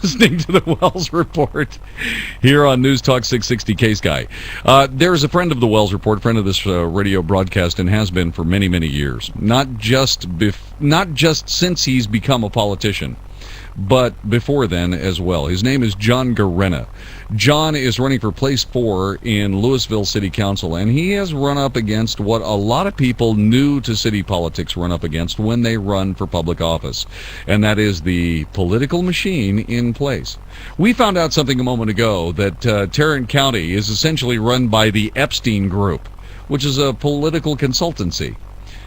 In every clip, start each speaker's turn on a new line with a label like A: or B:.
A: listening to the Wells Report here on News Talk 660 K-Sky. There's a friend of the Wells Report, friend of this radio broadcast, and has been for many, many years. Not just since he's become a politician, but before then as well. His name is John Gorena. John is running for place 4 in Louisville City Council, and he has run up against what a lot of people new to city politics run up against when they run for public office, and that is the political machine in place. We found out something a moment ago that Tarrant County is essentially run by the Epstein Group, which is a political consultancy.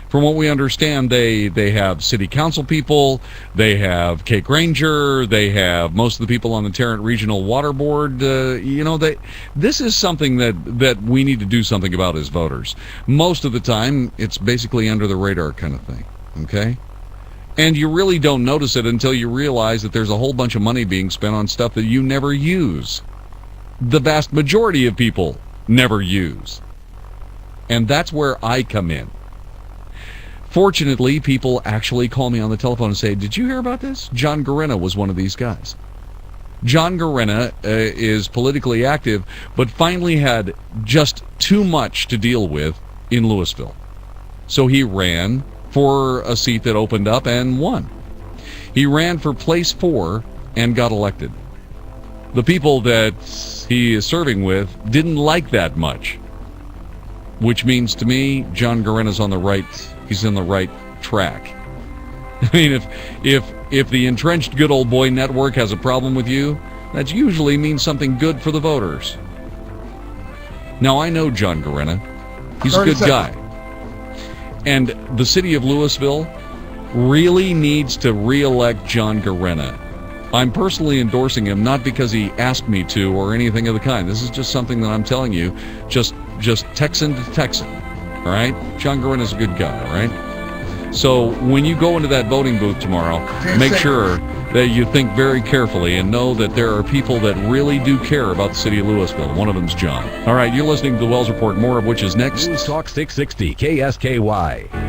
A: From what we understand, they have city council people, they have Kate Granger, they have most of the people on the Tarrant Regional Water Board. This is something that we need to do something about as voters. Most of the time, it's basically under the radar kind of thing, okay? And you really don't notice it until you realize that there's a whole bunch of money being spent on stuff that you never use. The vast majority of people never use. And that's where I come in. Fortunately, people actually call me on the telephone and say, did you hear about this? John Gorena was one of these guys. John Gorena is politically active, but finally had just too much to deal with in Louisville. So he ran for a seat that opened up and won. He ran for place 4 and got elected. The people that he is serving with didn't like that much, which means to me, John Gorena's on the right. He's in the right track. I mean, if the entrenched good old boy network has a problem with you, that usually means something good for the voters. Now, I know John Gorena. He's a good guy. And the city of Louisville really needs to re-elect John Gorena. I'm personally endorsing him, not because he asked me to or anything of the kind. This is just something that I'm telling you, just Texan to Texan. All right? John Gorena's a good guy, all right? So when you go into that voting booth tomorrow, make sure that you think very carefully and know that there are people that really do care about the city of Louisville. One of them's John. All right, you're listening to the Wells Report, more of which is next.
B: News Talk 660 KSKY.